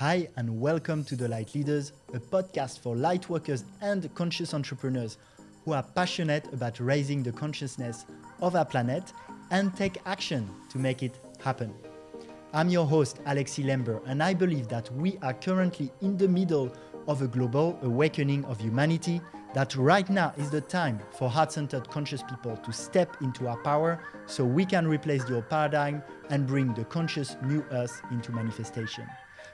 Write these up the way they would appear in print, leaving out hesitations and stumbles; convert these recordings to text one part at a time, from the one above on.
Hi and welcome to the Lightleaders, a podcast for lightworkers and conscious entrepreneurs who are passionate about raising the consciousness of our planet and take action to make it happen. I'm your host, Alexis Lember, and I believe that we are currently in the middle of a global awakening of humanity, that right now is the time for heart-centered conscious people to step into our power so we can replace the old paradigm and bring the conscious new us into manifestation.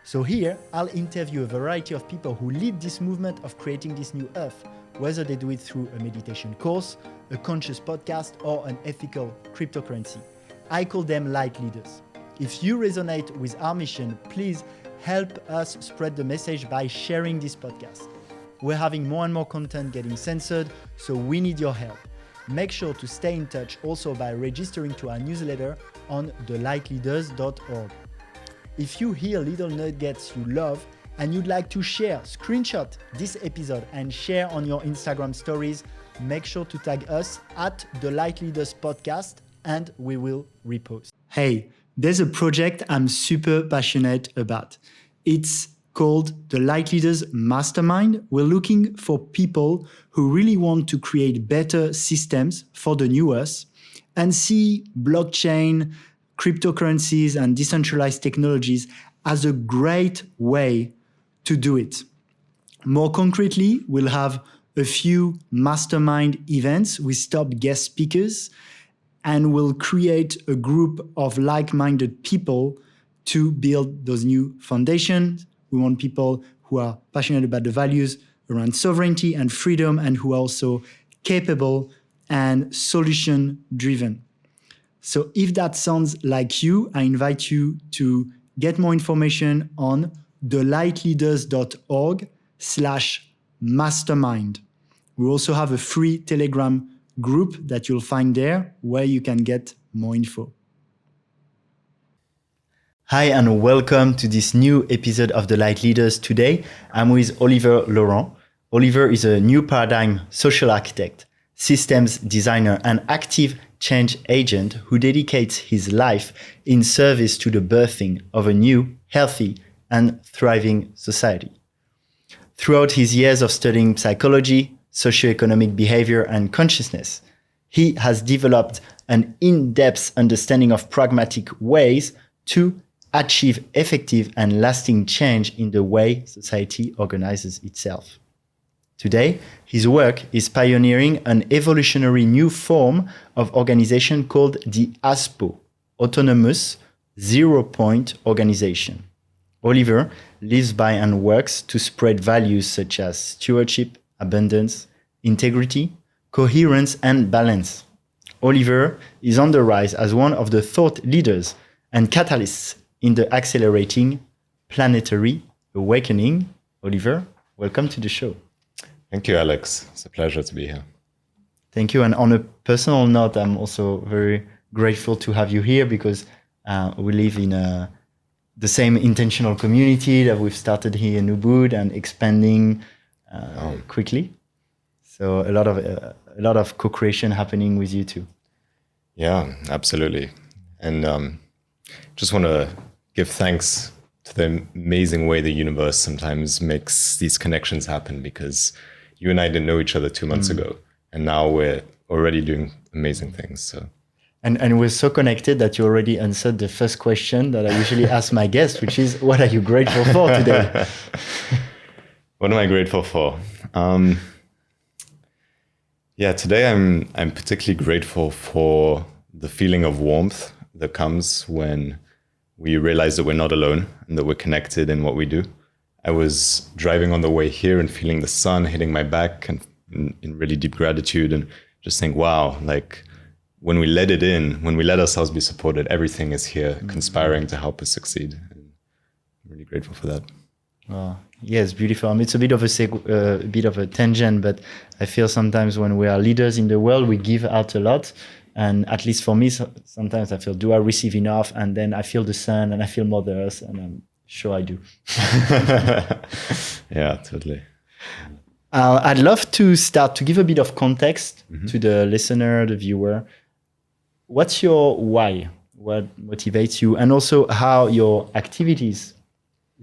So here, I'll interview a variety of people who lead this movement of creating this new earth, whether they do it through a meditation course, a conscious podcast, or an ethical cryptocurrency. I call them light leaders. If you resonate with our mission, please help us spread the message by sharing this podcast. We're having more and more content getting censored, so we need your help. Make sure to stay in touch also by registering to our newsletter on thelightleaders.org. If you hear little nuggets you love and you'd like to share, screenshot this episode and share on your Instagram stories, make sure to tag us at the Lightleaders podcast and we will repost. Hey, there's a project I'm super passionate about. It's called the Lightleaders Mastermind. We're looking for people who really want to create better systems for the new us and see blockchain, cryptocurrencies and decentralized technologies as a great way to do it. More concretely, we'll have a few mastermind events with top guest speakers, and we'll create a group of like-minded people to build those new foundations. We want people who are passionate about the values around sovereignty and freedom and who are also capable and solution-driven. So if that sounds like you, I invite you to get more information on thelightleaders.org/mastermind. We also have a free Telegram group that you'll find there where you can get more info. Hi and welcome to this new episode of The Light Leaders. Today, I'm with Oliver Laurent. Oliver is a new paradigm social architect, systems designer, and active change agent who dedicates his life in service to the birthing of a new, healthy, and thriving society. Throughout his years of studying psychology, socioeconomic behavior, and consciousness, he has developed an in-depth understanding of pragmatic ways to achieve effective and lasting change in the way society organizes itself. Today, his work is pioneering an evolutionary new form of organization called the AZPO, Autonomous Zero-Point Organization. Oliver lives by and works to spread values such as stewardship, abundance, integrity, coherence, and balance. Oliver is on the rise as one of the thought leaders and catalysts in the accelerating planetary awakening. Oliver, welcome to the show. Thank you, Alex. It's a pleasure to be here. Thank you. And on a personal note, I'm also very grateful to have you here because we live in the same intentional community that we've started here in Ubud and expanding quickly. So a lot of co-creation happening with you too. Yeah, absolutely. And just want to give thanks to the amazing way the universe sometimes makes these connections happen, because you and I didn't know each other 2 months ago, and now we're already doing amazing things. So, and we're so connected that you already answered the first question that I usually ask my guests, which is, what are you grateful for today? What am I grateful for? Today I'm particularly grateful for the feeling of warmth that comes when we realize that we're not alone and that we're connected in what we do. I was driving on the way here and feeling the sun hitting my back and in really deep gratitude, and just think, wow, like when we let it in, when we let ourselves be supported, everything is here conspiring to help us succeed. And I'm really grateful for that. Oh, yes, beautiful. I mean, it's a bit of a tangent, but I feel sometimes when we are leaders in the world, we give out a lot. And at least for me, sometimes I feel, do I receive enough? And then I feel the sun and I feel Mother Earth, and I'm sure I do. Yeah, totally. I'd love to start to give a bit of context to the listener, the viewer. What's your why? What motivates you? And also how your activities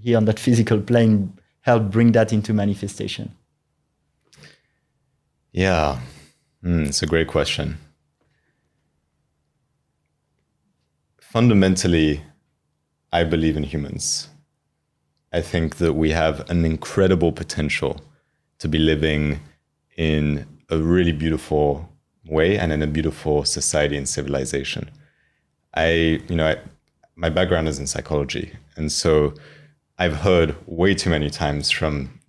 here on that physical plane help bring that into manifestation? Yeah, it's a great question. Fundamentally, I believe in humans. I think that we have an incredible potential to be living in a really beautiful way and in a beautiful society and civilization. My background is in psychology, and so I've heard way too many times from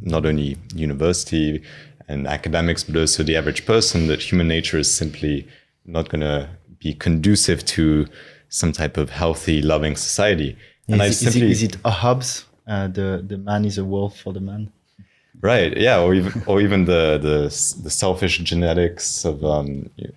not only university and academics, but also the average person, that human nature is simply not going to be conducive to some type of healthy, loving society. And is it a Hobbes? The man is a wolf for the man. Right. Yeah. Or even the selfish genetics of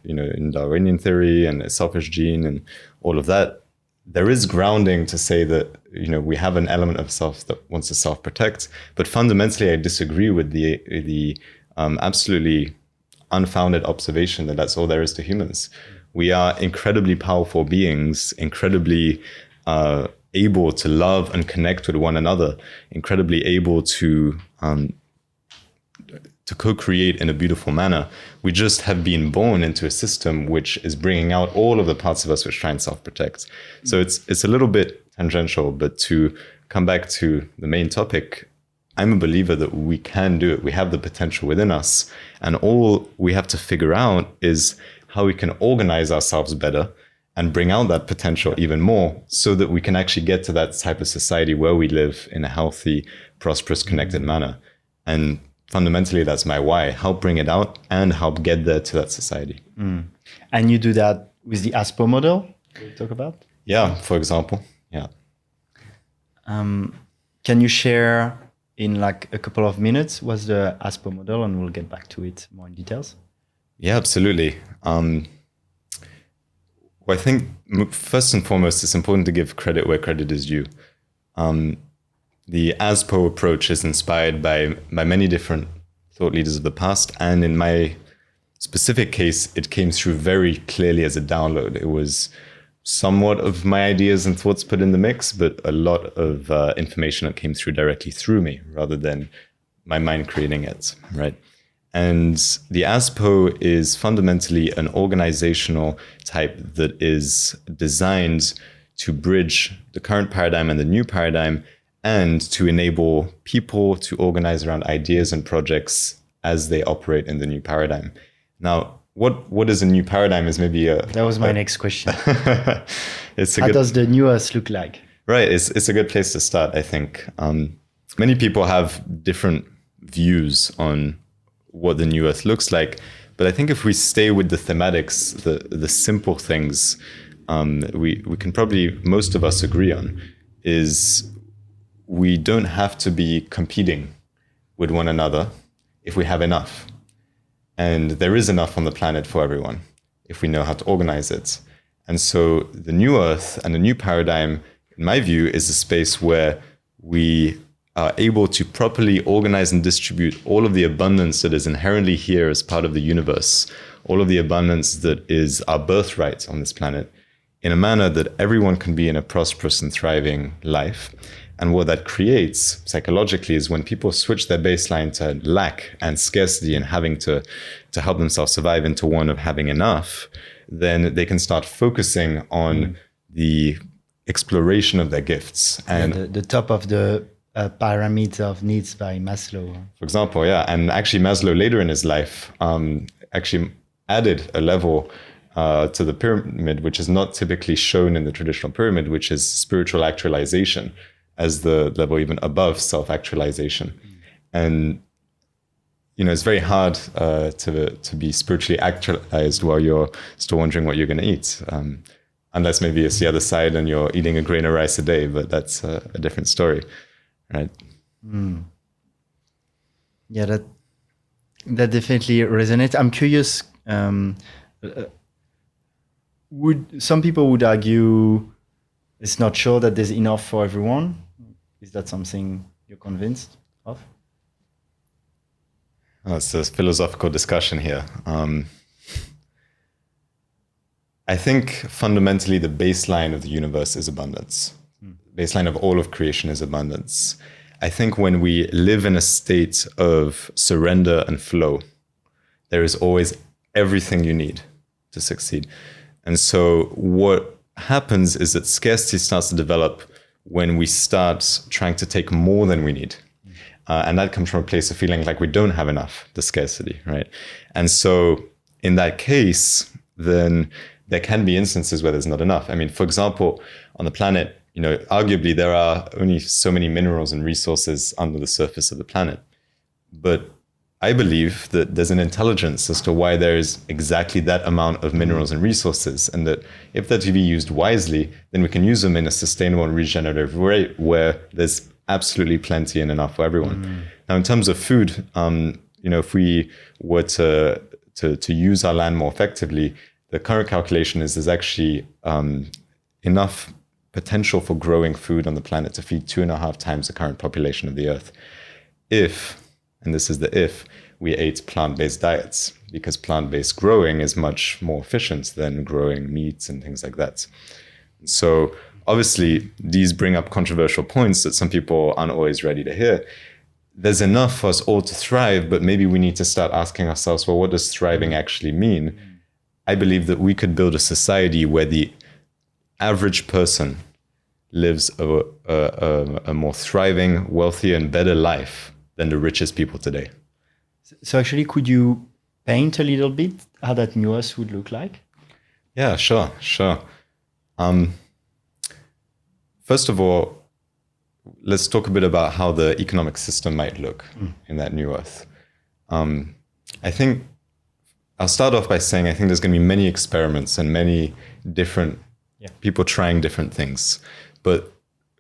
in Darwinian theory and a selfish gene and all of that. There is grounding to say that we have an element of self that wants to self-protect, but fundamentally I disagree with the absolutely unfounded observation that that's all there is to humans. We are incredibly powerful beings, incredibly able to love and connect with one another, incredibly able to co-create in a beautiful manner. We just have been born into a system which is bringing out all of the parts of us which try and self-protect. So it's a little bit tangential, but to come back to the main topic, I'm a believer that we can do it. We have the potential within us, and all we have to figure out is how we can organize ourselves better and bring out that potential even more, so that we can actually get to that type of society where we live in a healthy, prosperous, connected manner. And fundamentally, that's my why: help bring it out and help get there to that society. And you do that with the AZPO model we talk about? Yeah, for example. Yeah. Can you share in like a couple of minutes what's the AZPO model, and we'll get back to it more in details? Yeah, absolutely. Well, I think first and foremost, it's important to give credit where credit is due. The AZPO approach is inspired by many different thought leaders of the past. And in my specific case, it came through very clearly as a download. It was somewhat of my ideas and thoughts put in the mix, but a lot of information that came through directly through me rather than my mind creating it, right? And the AZPO is fundamentally an organizational type that is designed to bridge the current paradigm and the new paradigm, and to enable people to organize around ideas and projects as they operate in the new paradigm. Now, what is a new paradigm is maybe that was my next question. How does the new Earth look like? Right, it's a good place to start, I think. Many people have different views on what the new Earth looks like, but I think if we stay with the thematics, the simple things, we can probably, most of us agree on, is we don't have to be competing with one another if we have enough. And there is enough on the planet for everyone if we know how to organize it. And so the new Earth and the new paradigm, in my view, is a space where we are able to properly organize and distribute all of the abundance that is inherently here as part of the universe, all of the abundance that is our birthright on this planet, in a manner that everyone can be in a prosperous and thriving life. And what that creates psychologically is when people switch their baseline to lack and scarcity and having to help themselves survive into one of having enough, then they can start focusing on the exploration of their gifts. And the top of the pyramid of needs by Maslow. For example, yeah. And actually Maslow later in his life actually added a level to the pyramid, which is not typically shown in the traditional pyramid, which is spiritual actualization, as the level even above self-actualization. And, it's very hard to be spiritually actualized while you're still wondering what you're going to eat. Unless maybe it's the other side and you're eating a grain of rice a day, but that's a different story, right? Yeah, that definitely resonates. I'm curious, some people would argue it's not sure that there's enough for everyone. Is that something you're convinced of? It's a philosophical discussion here. I think fundamentally the baseline of the universe is abundance. baseline of all of creation is abundance. I think when we live in a state of surrender and flow, there is always everything you need to succeed. And so what happens is that scarcity starts to develop when we start trying to take more than we need. And that comes from a place of feeling like we don't have enough, the scarcity, right? And so in that case, then there can be instances where there's not enough. I mean, for example, on the planet, arguably there are only so many minerals and resources under the surface of the planet. But I believe that there's an intelligence as to why there is exactly that amount of minerals and resources, and that if they're to be used wisely, then we can use them in a sustainable and regenerative way where there's absolutely plenty and enough for everyone. Now, in terms of food, if we were to use our land more effectively, the current calculation is there's actually enough potential for growing food on the planet to feed 2.5 times the current population of the Earth. If, and this is the if, we ate plant-based diets, because plant-based growing is much more efficient than growing meats and things like that. So obviously, these bring up controversial points that some people aren't always ready to hear. There's enough for us all to thrive, but maybe we need to start asking ourselves, well, what does thriving actually mean? I believe that we could build a society where the average person lives a more thriving, wealthier, and better life than the richest people today. So actually, could you paint a little bit how that new Earth would look like? Yeah, sure. First of all, let's talk a bit about how the economic system might look in that new Earth. I think I'll start off by saying I think there's going to be many experiments and many different people trying different things. But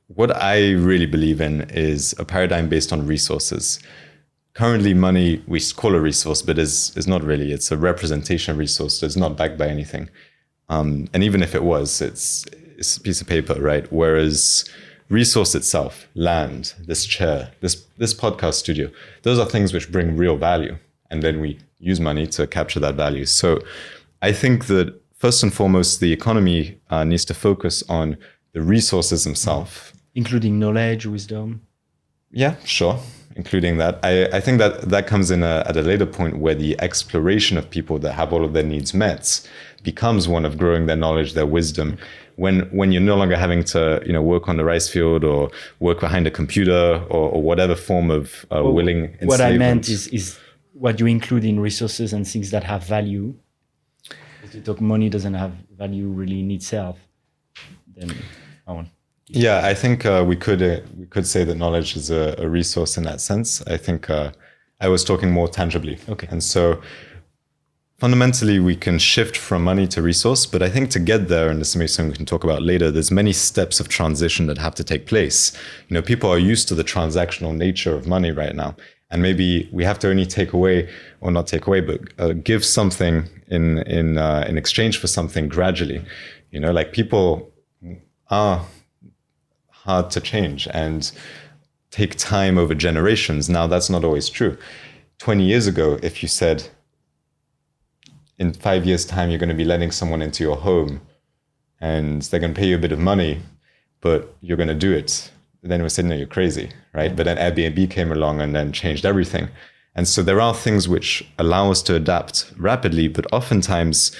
what I really believe in is a paradigm based on resources. Currently, money, we call a resource, but is not really. It's a representation of resource. It's not backed by anything. And even if it was, it's a piece of paper, right? Whereas resource itself, land, this chair, this podcast studio, those are things which bring real value. And then we use money to capture that value. So I think that first and foremost, the economy needs to focus on the resources themselves. Including knowledge, wisdom. Yeah, sure. Including that. I think that comes in at a later point where the exploration of people that have all of their needs met becomes one of growing their knowledge, their wisdom. When you're no longer having to work on the rice field or work behind a computer or whatever form of willing enslavement. What I meant is what you include in resources and things that have value. If you talk money doesn't have value really in itself, then I want. Yeah, I think we could say that knowledge is a resource in that sense. I think I was talking more tangibly. Okay. And so fundamentally, we can shift from money to resource, but I think to get there, and this may be something we can talk about later, there's many steps of transition that have to take place. People are used to the transactional nature of money right now. And maybe we have to only take away, or not take away, but give something in exchange for something gradually. Like people are hard to change and take time over generations. Now, that's not always true. 20 years ago, if you said, in 5 years' time, you're going to be letting someone into your home and they're going to pay you a bit of money, but you're going to do it, then we said, no, you're crazy, right? But then Airbnb came along and then changed everything. And so there are things which allow us to adapt rapidly, but oftentimes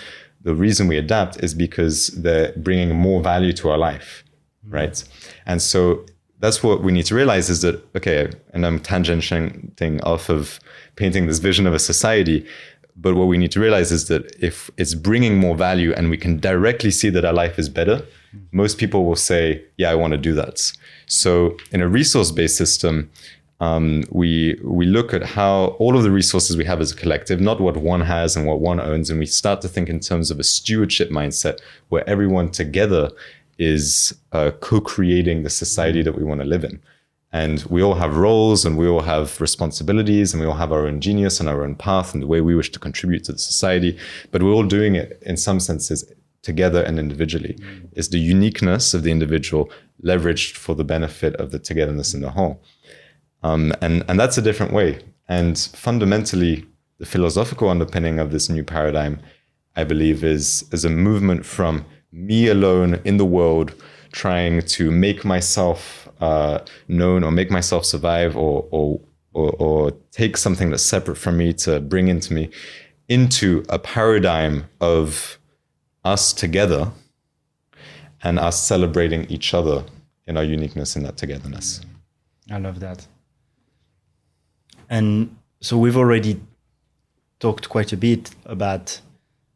the reason we adapt is because they're bringing more value to our life, right? And so that's what we need to realize is that, okay, and I'm tangenting off of painting this vision of a society, but what we need to realize is that if it's bringing more value and we can directly see that our life is better, most people will say, yeah, I want to do that. So in a resource-based system, we look at how all of the resources we have as a collective, not what one has and what one owns, and we start to think in terms of a stewardship mindset where everyone together is co-creating the society that we want to live in. And we all have roles and we all have responsibilities and we all have our own genius and our own path and the way we wish to contribute to the society. But we're all doing it in some senses together and individually. It's the uniqueness of the individual leveraged for the benefit of the togetherness in the whole. And that's a different way. And fundamentally, the philosophical underpinning of this new paradigm, I believe, is a movement from me alone in the world trying to make myself known or make myself survive or take something that's separate from me to bring into me into a paradigm of us together and us celebrating each other in our uniqueness in that togetherness. I love that. And so we've already talked quite a bit about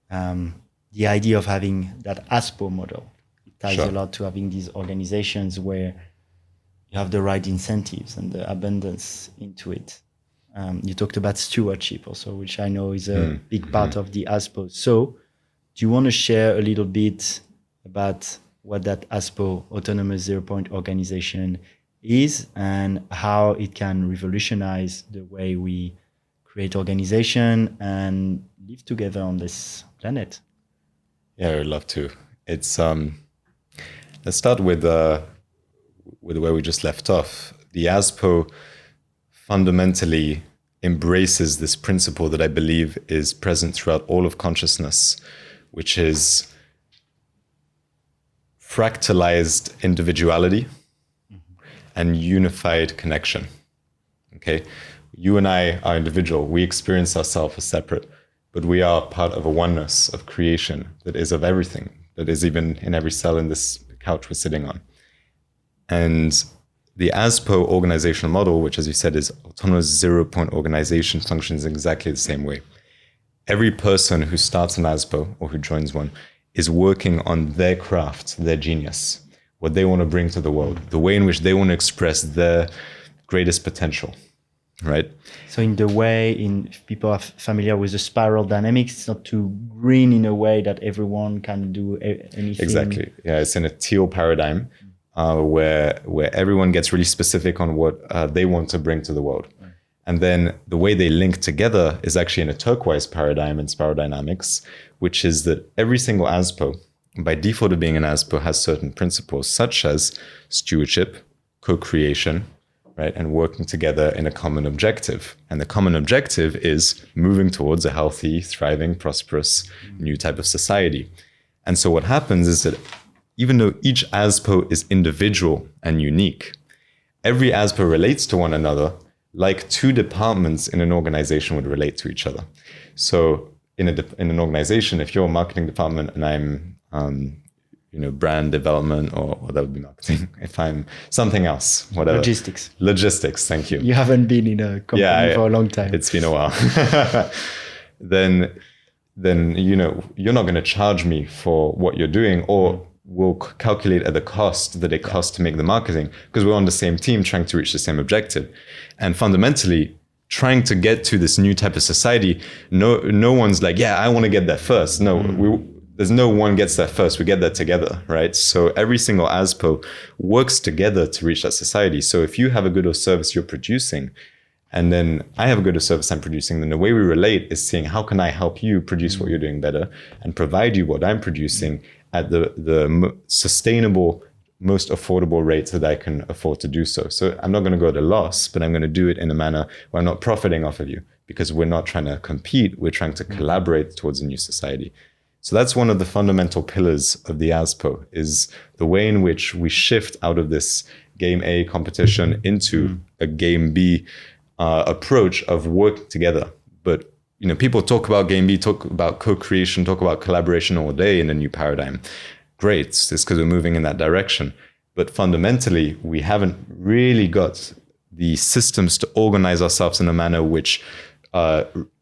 the idea of having that AZPO model. It ties a lot to having these organizations where you have the right incentives and the abundance into it. You talked about stewardship also, which I know is a big part of the AZPO. So do you want to share a little bit about what that AZPO, Autonomous Zero Point Organization, is and how it can revolutionize the way we create organization and live together on this planet? Yeah, I would love to. It's let's start with where we just left off. The AZPO fundamentally embraces this principle that I believe is present throughout all of consciousness, which is fractalized individuality and unified connection. Okay, you and I are individual. We experience ourselves as separate, but we are part of a oneness of creation that is of everything, that is even in every cell in this couch we're sitting on. And the AZPO organizational model, which, as you said, is autonomous zero-point organization, functions exactly the same way. Every person who starts an AZPO or who joins one is working on their craft, their genius, what they want to bring to the world, the way in which they want to express their greatest potential, right? So in the way, if people are familiar with the spiral dynamics, it's not too green in a way that everyone can do anything. Exactly. Yeah, it's in a teal paradigm where everyone gets really specific on what they want to bring to the world. Right. And then the way they link together is actually in a turquoise paradigm in spiral dynamics, which is that every single AZPO, by default of being an AZPO, has certain principles such as stewardship, co-creation, right, and working together in a common objective. And the common objective is moving towards a healthy, thriving, prosperous, new type of society. And so what happens is that even though each AZPO is individual and unique, every AZPO relates to one another like two departments in an organization would relate to each other. So in an organization, if you're a marketing department and I'm brand development, or that would be marketing. If I'm something else, whatever. Logistics, thank you. You haven't been in a company for a long time. It's been a while. Then you're not going to charge me for what you're doing, or we'll calculate at the cost that it costs to make the marketing, because we're on the same team trying to reach the same objective. And fundamentally, trying to get to this new type of society, no one's like, I want to get there first. No, there's no one gets there first. We get there together, right? So every single AZPO works together to reach that society. So if you have a good or service you're producing, and then I have a good or service I'm producing, then the way we relate is seeing how can I help you produce what you're doing better and provide you what I'm producing at the sustainable, most affordable rate that I can afford to do so. So I'm not going to go at a loss, but I'm going to do it in a manner where I'm not profiting off of you, because we're not trying to compete. We're trying to collaborate towards a new society. So that's one of the fundamental pillars of the AZPO, is the way in which we shift out of this game A competition into a game B approach of work together. But people talk about game B, talk about co-creation, talk about collaboration all day in a new paradigm. Great, it's because we're moving in that direction. But fundamentally, we haven't really got the systems to organize ourselves in a manner which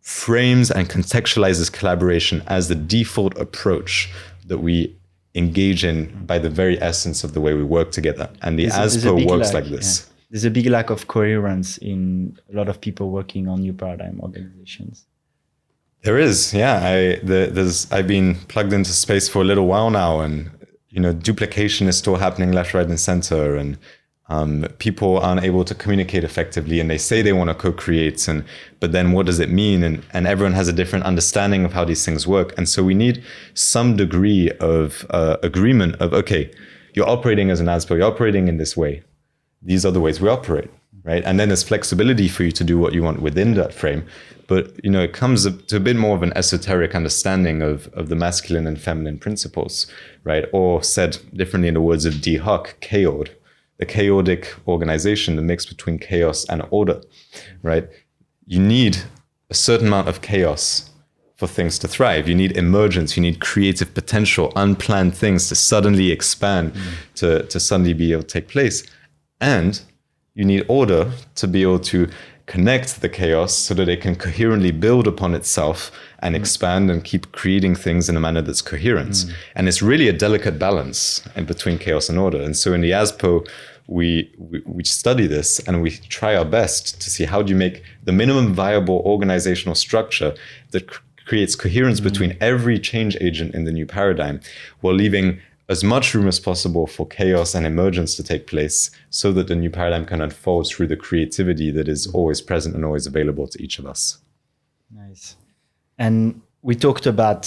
frames and contextualizes collaboration as the default approach that we engage in by the very essence of the way we work together. And the AZPO works like this. Yeah. There's a big lack of coherence in a lot of people working on new paradigm organizations. There is, yeah. I've been plugged into space for a little while now, and duplication is still happening left, right, and center, and people aren't able to communicate effectively, and they say they want to co-create, but then what does it mean? And everyone has a different understanding of how these things work. And so we need some degree of agreement of, okay, you're operating as an AZPO, you're operating in this way. These are the ways we operate, right? And then there's flexibility for you to do what you want within that frame. But, it comes to a bit more of an esoteric understanding of the masculine and feminine principles, right? Or said differently in the words of D. Huck, chaos, the chaotic organization, the mix between chaos and order, right? You need a certain amount of chaos for things to thrive. You need emergence, you need creative potential, unplanned things to suddenly expand, to suddenly be able to take place. And you need order to be able to connect the chaos so that it can coherently build upon itself and expand and keep creating things in a manner that's coherent. And it's really a delicate balance in between chaos and order. And so in the AZPO, we study this and we try our best to see how do you make the minimum viable organizational structure that creates coherence between every change agent in the new paradigm, while leaving as much room as possible for chaos and emergence to take place so that the new paradigm can unfold through the creativity that is always present and always available to each of us. Nice. And we talked about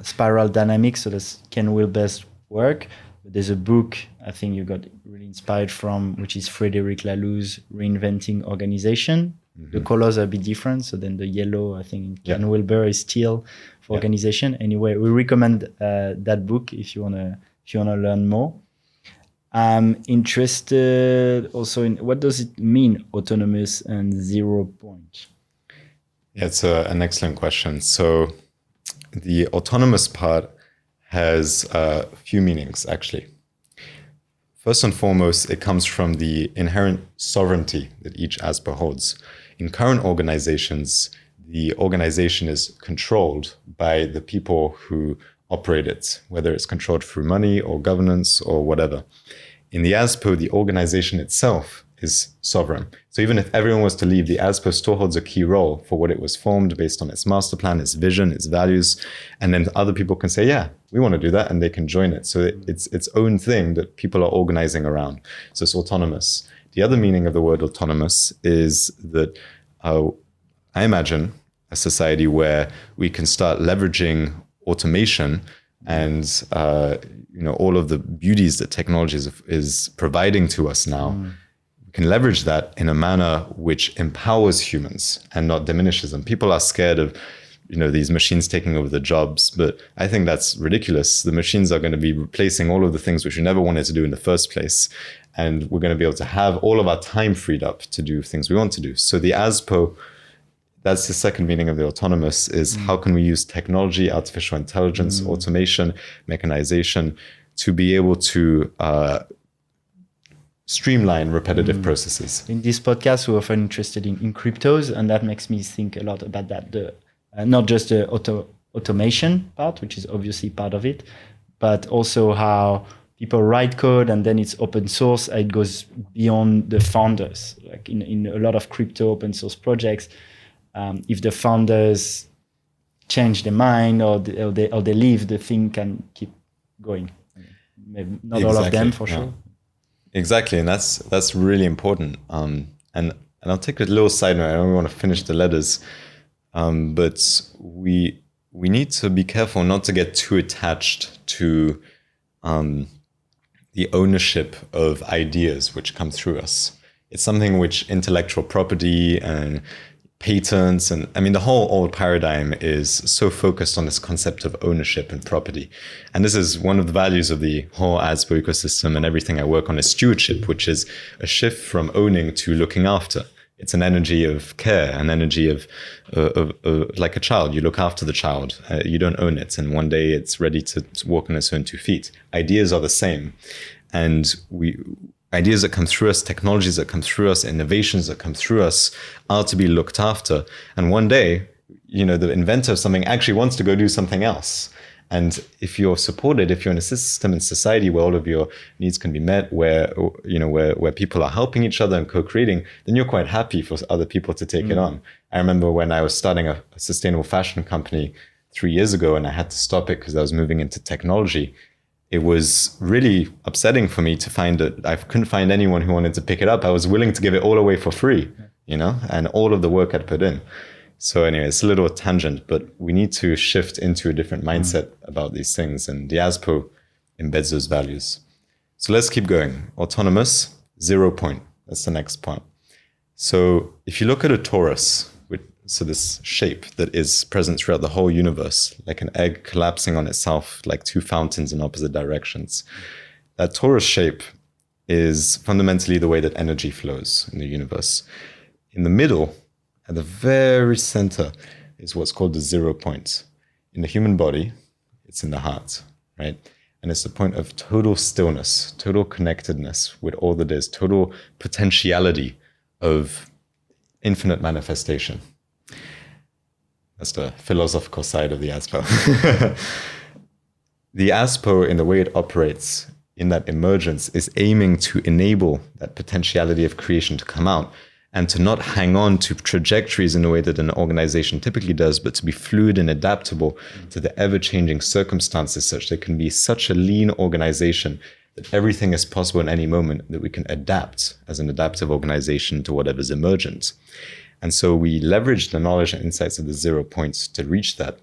spiral dynamics, so that's Ken Wilber's work. There's a book I think you got really inspired from, which is Frederic Laloux's Reinventing Organization. The colors are a bit different. So then the yellow, I think, Ken Wilber is steel for organization. Anyway, we recommend that book if you wanna learn more. I'm interested also in what does it mean, autonomous and 0 point? Yeah, it's an excellent question. So the autonomous part has a few meanings, actually. First and foremost, it comes from the inherent sovereignty that each AZPO holds. In current organizations, the organization is controlled by the people who operate it, whether it's controlled through money or governance or whatever. In the AZPO, the organization itself is sovereign. So even if everyone was to leave, the AZPO still holds a key role for what it was formed based on its master plan, its vision, its values. And then other people can say, yeah, we want to do that, and they can join it. So it's its own thing that people are organizing around. So it's autonomous. The other meaning of the word autonomous is that I imagine a society where we can start leveraging automation and all of the beauties that technology is providing to us now. We can leverage that in a manner which empowers humans and not diminishes them. People are scared of these machines taking over the jobs, but I think that's ridiculous. The machines are going to be replacing all of the things which we never wanted to do in the first place. And we're going to be able to have all of our time freed up to do things we want to do. So the AZPO, that's the second meaning of the autonomous, is how can we use technology, artificial intelligence, automation, mechanization to be able to streamline repetitive processes. In this podcast, we're often interested in cryptos, and that makes me think a lot about that. Not just the automation part, which is obviously part of it, but also how people write code and then it's open source. It goes beyond the founders. Like in a lot of crypto open source projects, if the founders change their mind or they leave, the thing can keep going. Maybe not all of them for sure. Exactly, and that's really important. And I'll take a little side note. I don't want to finish the letters. But we need to be careful not to get too attached to the ownership of ideas which come through us. It's something which intellectual property and patents, and the whole old paradigm is so focused on this concept of ownership and property. And this is one of the values of the whole AZPO ecosystem, and everything I work on is stewardship, which is a shift from owning to looking after. It's an energy of care, an energy of like a child. You look after the child. You don't own it. And one day it's ready to walk on its own 2 feet. Ideas are the same. And ideas that come through us, technologies that come through us, innovations that come through us are to be looked after. And one day, the inventor of something actually wants to go do something else. And if you're supported, if you're in a system and society where all of your needs can be met, where people are helping each other and co-creating, then you're quite happy for other people to take it on. I remember when I was starting a sustainable fashion company 3 years ago, and I had to stop it because I was moving into technology. It was really upsetting for me to find that I couldn't find anyone who wanted to pick it up. I was willing to give it all away for free, and all of the work I'd put in. So anyway, it's a little tangent, but we need to shift into a different mindset about these things, and the AZPO embeds those values. So let's keep going. Autonomous, 0 point. That's the next point. So if you look at a torus, so this shape that is present throughout the whole universe, like an egg collapsing on itself, like two fountains in opposite directions, that torus shape is fundamentally the way that energy flows in the universe. In the middle, at the very center, is what's called the 0 point. In the human body, it's in the heart, right? And it's the point of total stillness, total connectedness with all that is, total potentiality of infinite manifestation. That's the philosophical side of the AZPO. The AZPO, in the way it operates in that emergence, is aiming to enable that potentiality of creation to come out and to not hang on to trajectories in the way that an organization typically does, but to be fluid and adaptable to the ever-changing circumstances, such that it can be such a lean organization that everything is possible in any moment, that we can adapt as an adaptive organization to whatever's emergent. And so we leverage the knowledge and insights of the 0 points to reach that.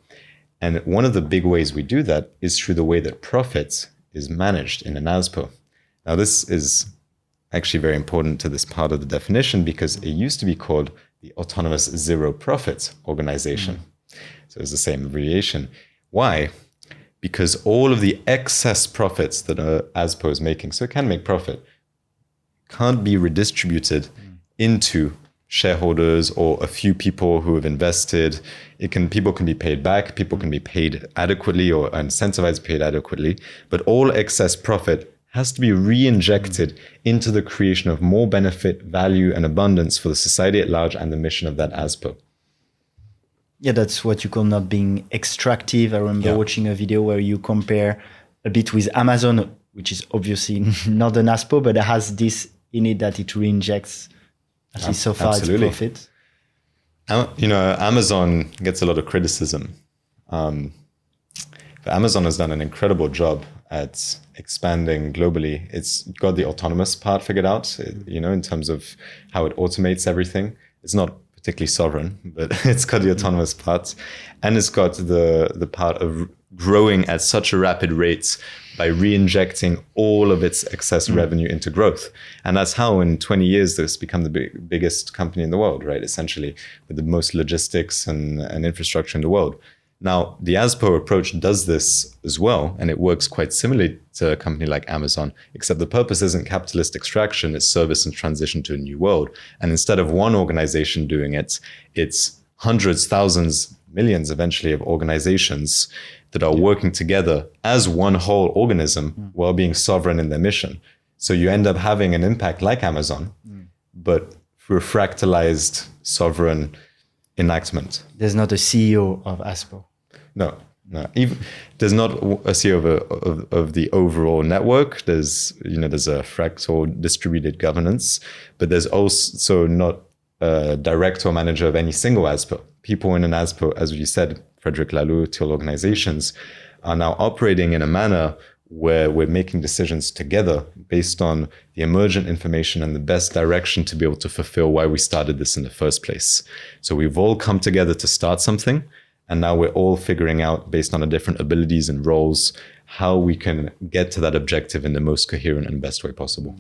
And one of the big ways we do that is through the way that profit is managed in an AZPO. Now, this is actually very important to this part of the definition, because it used to be called the Autonomous Zero Profit Organization. So it's the same abbreviation. Why? Because all of the excess profits that an AZPO is making, so it can make profit, can't be redistributed into shareholders or a few people who have invested. People can be paid back, people can be paid adequately or incentivized paid adequately, but all excess profit has to be re-injected into the creation of more benefit, value, and abundance for the society at large and the mission of that AZPO. Yeah, that's what you call not being extractive. I remember watching a video where you compare a bit with Amazon, which is obviously not an AZPO, but it has this in it that it re-injects, at least so far, its profit. Amazon gets a lot of criticism. But Amazon has done an incredible job at expanding globally. It's got the autonomous part figured out, in terms of how it automates everything. It's not particularly sovereign, but it's got the autonomous part. And it's got the part of growing at such a rapid rate by re-injecting all of its excess revenue into growth. And that's how in 20 years, this become the biggest company in the world, right? Essentially, with the most logistics and infrastructure in the world. Now, the AZPO approach does this as well, and it works quite similarly to a company like Amazon, except the purpose isn't capitalist extraction, it's service and transition to a new world. And instead of one organization doing it, it's hundreds, thousands, millions eventually of organizations that are working together as one whole organism while being sovereign in their mission. So you end up having an impact like Amazon, but through a fractalized sovereign enactment. There's not a CEO of AZPO. No. Even there's not a CEO of the overall network. There's a fractal distributed governance, but there's also not a director or manager of any single AZPO. People in an AZPO, as you said, Frederic Laloux, till organizations, are now operating in a manner where we're making decisions together based on the emergent information and the best direction to be able to fulfill why we started this in the first place. So we've all come together to start something, and now we're all figuring out, based on our different abilities and roles, how we can get to that objective in the most coherent and best way possible.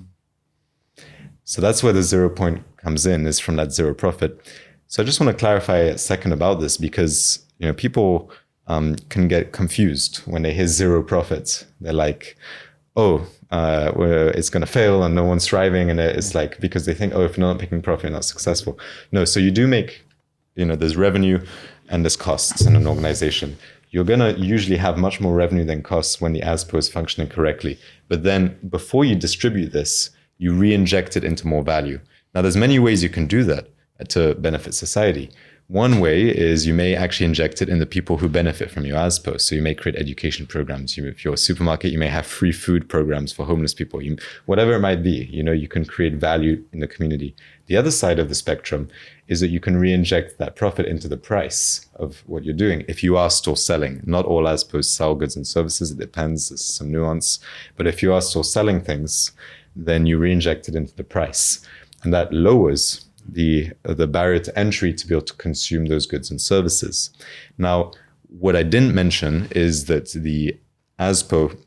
So that's where the 0 point comes in, is from that zero profit. So I just want to clarify a second about this, because people can get confused when they hear zero profits. They're like, it's going to fail and no one's thriving. And it's like, because they think, if you're not making profit, you're not successful. No, so you do make, there's revenue and there's costs in an organization. You're going to usually have much more revenue than costs when the AZPO is functioning correctly. But then before you distribute this, you re-inject it into more value. Now, there's many ways you can do that to benefit society. One way is you may actually inject it in the people who benefit from your AZPO. So you may create education programs. If you're a supermarket, you may have free food programs for homeless people. Whatever it might be, you can create value in the community. The other side of the spectrum is that you can re-inject that profit into the price of what you're doing. If you are still selling, not all AZPOs sell goods and services. It depends. There's some nuance. But if you are still selling things, then you re-inject it into the price. And that lowers the barrier to entry to be able to consume those goods and services. Now, what I didn't mention is that the AZPO,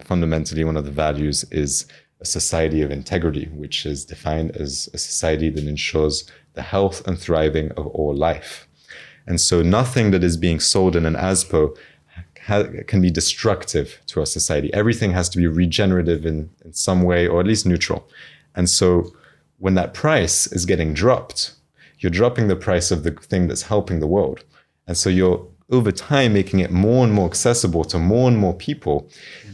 fundamentally, one of the values is a society of integrity, which is defined as a society that ensures the health and thriving of all life. And so nothing that is being sold in an AZPO can be destructive to our society. Everything has to be regenerative in some way, or at least neutral. And so when that price is getting dropped, you're dropping the price of the thing that's helping the world. And so you're over time making it more and more accessible to more and more people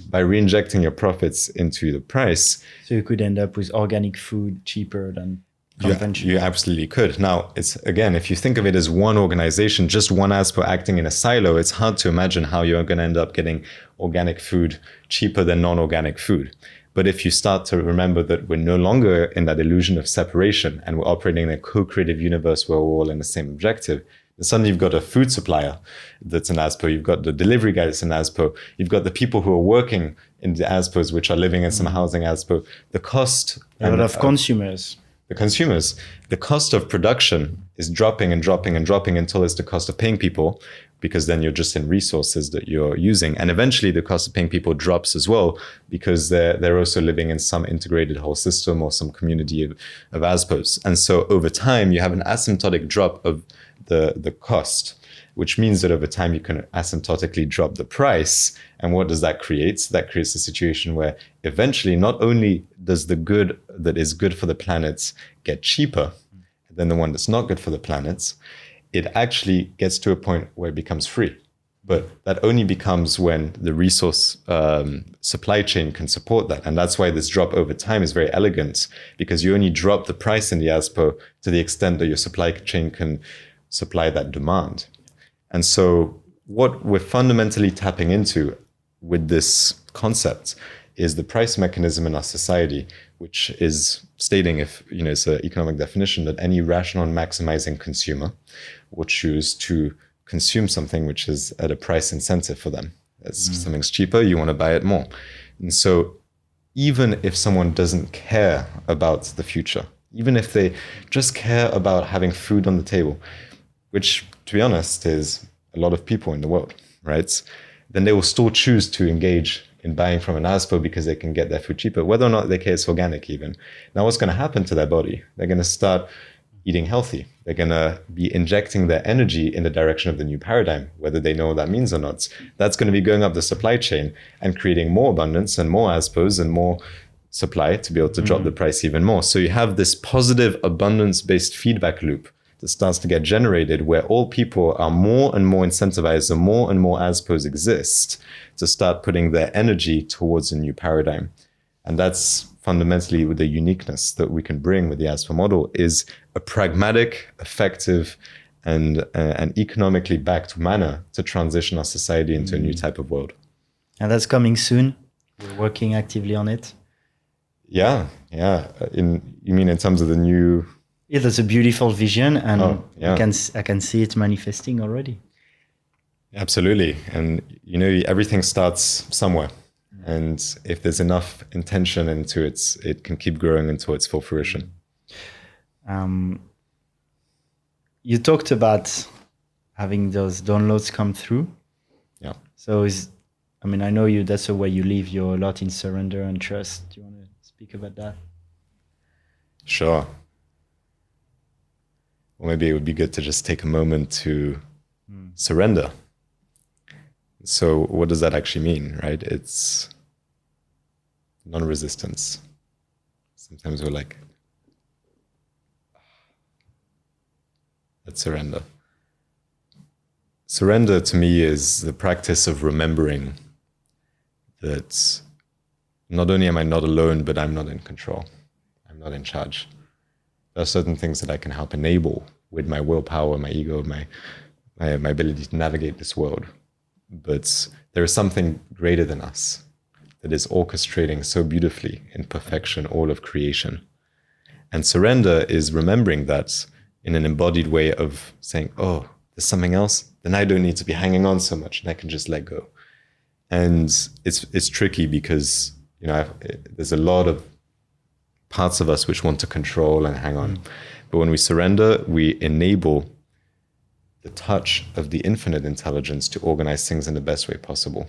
by reinjecting your profits into the price. So you could end up with organic food cheaper than conventional. You absolutely could. Now, it's again, if you think of it as one organization, just one AZPO acting in a silo, it's hard to imagine how you're going to end up getting organic food cheaper than non-organic food. But if you start to remember that we're no longer in that illusion of separation and we're operating in a co-creative universe where we're all in the same objective, then suddenly you've got a food supplier that's an AZPO, you've got the delivery guy that's an AZPO, you've got the people who are working in the AZPOs, which are living in some housing AZPO. The cost... A lot of consumers. The cost of production is dropping and dropping and dropping until it's the cost of paying people, because then you're just in resources that you're using. And eventually the cost of paying people drops as well, because they're also living in some integrated whole system or some community of AZPOs. And so over time, you have an asymptotic drop of the cost, which means that over time you can asymptotically drop the price. And what does that create? That creates a situation where eventually not only does the good that is good for the planet get cheaper than the one that's not good for the planet, it actually gets to a point where it becomes free. But that only becomes when the resource supply chain can support that. And that's why this drop over time is very elegant, because you only drop the price in the AZPO to the extent that your supply chain can supply that demand. And so what we're fundamentally tapping into with this concept is the price mechanism in our society, which is stating, if it's an economic definition, that any rational and maximizing consumer will choose to consume something which is at a price incentive for them. As something's cheaper, you want to buy it more. And so even if someone doesn't care about the future, even if they just care about having food on the table, which, to be honest, is a lot of people in the world, right? Then they will still choose to engage in buying from an AZPO because they can get their food cheaper, whether or not they care it's organic even. Now, what's going to happen to their body? They're going to start eating healthy. They're going to be injecting their energy in the direction of the new paradigm, whether they know what that means or not. That's going to be going up the supply chain and creating more abundance and more AZPOs and more supply to be able to drop the price even more. So you have this positive abundance-based feedback loop that starts to get generated, where all people are more and more incentivized, the more and more AZPOs exist, to start putting their energy towards a new paradigm. And that's fundamentally with the uniqueness that we can bring with the AZPO model, is a pragmatic, effective, and economically backed manner to transition our society into a new type of world. And that's coming soon. We're working actively on it. Yeah. You mean in terms of the new... Yeah, that's a beautiful vision, and I can see it manifesting already. Absolutely. And, everything starts somewhere. And if there's enough intention into it, it can keep growing into its full fruition. You talked about having those downloads come through. Yeah. So I know that's the way you live. You're a lot in surrender and trust. Do you want to speak about that? Sure. Well, maybe it would be good to just take a moment to surrender. So what does that actually mean, right? It's non-resistance. Sometimes we're like, let's surrender. Surrender to me is the practice of remembering that not only am I not alone, but I'm not in control. I'm not in charge. There are certain things that I can help enable with my willpower, my ego, my ability to navigate this world. But there is something greater than us that is orchestrating so beautifully in perfection all of creation. And surrender is remembering that in an embodied way of saying, oh, there's something else, then I don't need to be hanging on so much and I can just let go. And it's tricky because, there's a lot of parts of us which want to control and hang on. But when we surrender, we enable the touch of the infinite intelligence to organize things in the best way possible.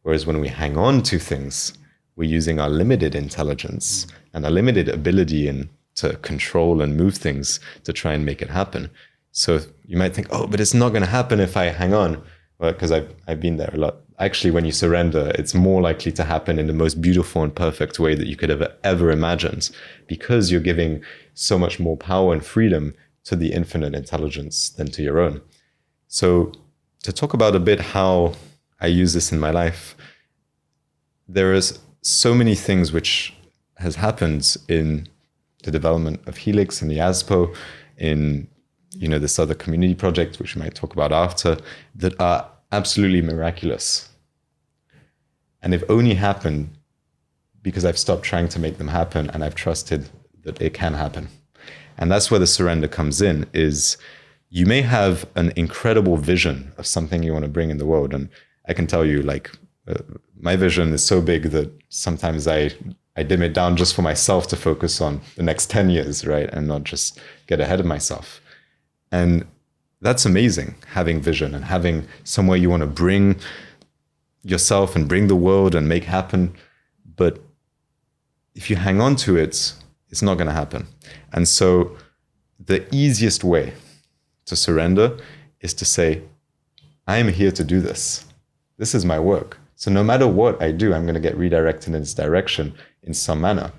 Whereas when we hang on to things, we're using our limited intelligence and our limited ability to control and move things to try and make it happen. So you might think, oh, but it's not going to happen if I hang on. Well, because I've been there a lot. Actually, when you surrender, it's more likely to happen in the most beautiful and perfect way that you could have ever imagined, because you're giving so much more power and freedom to the infinite intelligence than to your own. So to talk about a bit how I use this in my life, there is so many things which has happened in the development of Helix and the AZPO, in this other community project, which we might talk about after, that are absolutely miraculous. And they've only happened because I've stopped trying to make them happen and I've trusted that it can happen. And that's where the surrender comes in, is you may have an incredible vision of something you want to bring in the world. And I can tell you, my vision is so big that sometimes I dim it down just for myself to focus on the next 10 years, right? And not just get ahead of myself. And that's amazing, having vision and having somewhere you want to bring yourself and bring the world and make happen. But if you hang on to it, it's not going to happen. And so the easiest way to surrender is to say, I am here to do this. This is my work. So no matter what I do, I'm going to get redirected in this direction in some manner.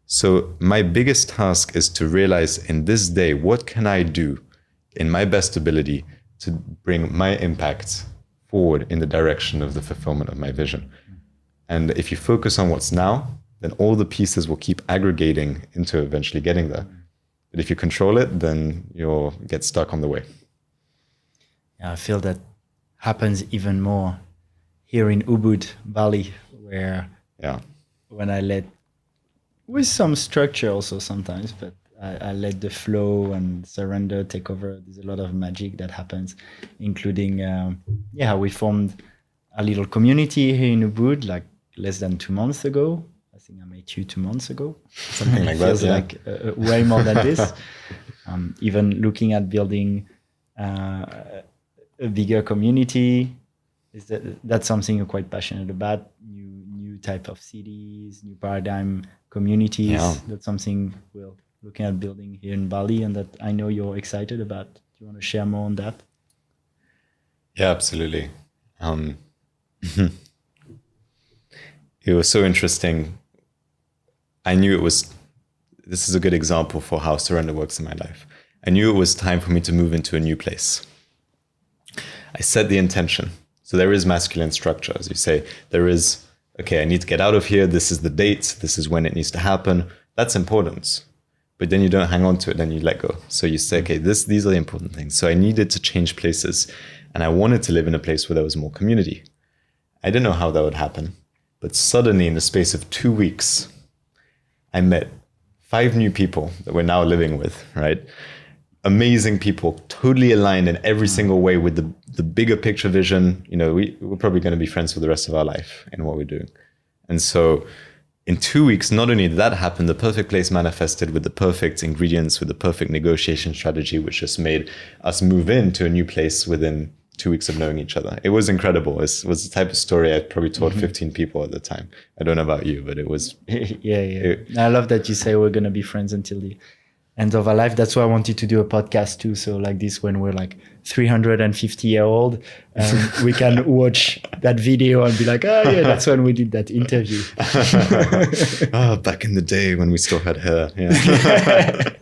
So my biggest task is to realize in this day, what can I do in my best ability to bring my impact forward in the direction of the fulfillment of my vision. And if you focus on what's now, then all the pieces will keep aggregating into eventually getting there. But if you control it, then you'll get stuck on the way. Yeah, I feel that happens even more here in Ubud, Bali, where when I let, with some structure also sometimes, but I let the flow and surrender take over. There's a lot of magic that happens, including, we formed a little community here in Ubud, like less than 2 months ago. I think I met you 2 months ago. Something like that. Feels like way more than this. Even looking at building a bigger community, that's something you're quite passionate about. New type of cities, new paradigm communities. Yeah. That's something we're looking at building here in Bali, and that I know you're excited about. Do you want to share more on that? Yeah, absolutely. It was so interesting. I knew this is a good example for how surrender works in my life. I knew it was time for me to move into a new place. I set the intention. So there is masculine structure, as you say. There is, okay, I need to get out of here. This is the date. This is when it needs to happen. That's important. But then you don't hang on to it, then you let go. So you say, okay, these are the important things. So I needed to change places, and I wanted to live in a place where there was more community. I didn't know how that would happen, but suddenly in the space of 2 weeks, I met 5 new people that we're now living with, right? Amazing people, totally aligned in every single way with the bigger picture vision. We're probably going to be friends for the rest of our life in what we're doing. And so in 2 weeks, not only did that happen, the perfect place manifested with the perfect ingredients, with the perfect negotiation strategy, which just made us move into a new place within 2 weeks of knowing each other. It was incredible. It was the type of story I probably told 15 people at the time. I don't know about you, but it was... Yeah. I love that you say we're going to be friends until the end of our life. That's why I wanted to do a podcast too. So like this, when we're like 350-year-old, we can watch that video and be like, oh yeah, that's when we did that interview. Back in the day when we still had hair. Yeah.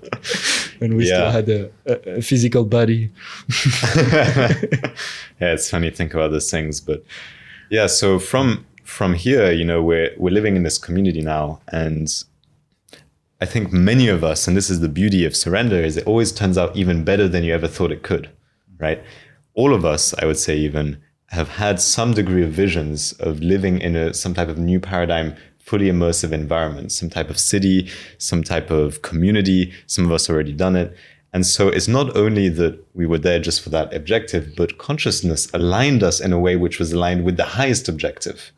When we still had a physical body. Yeah, it's funny to think about those things. But yeah, so from here, we're living in this community now, and I think many of us, and this is the beauty of surrender, is it always turns out even better than you ever thought it could, right? All of us, I would say even, have had some degree of visions of living in some type of new paradigm, fully immersive environment, some type of city, some type of community. Some of us already done it. And so it's not only that we were there just for that objective, but consciousness aligned us in a way which was aligned with the highest objective.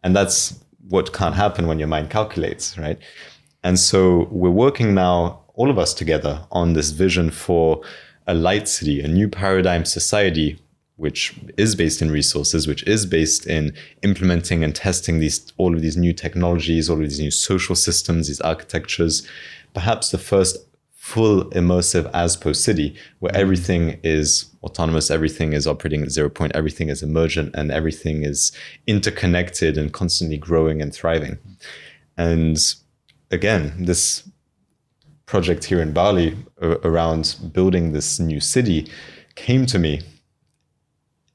And that's what can't happen when your mind calculates, right? And so we're working now, all of us together, on this vision for a light city, a new paradigm society, which is based in resources, which is based in implementing and testing all of these new technologies, all of these new social systems, these architectures. Perhaps the first full immersive AZPO city where everything is autonomous, everything is operating at 0 point, everything is emergent, and everything is interconnected and constantly growing and thriving. And again, this project here in Ebarle around building this new city came to me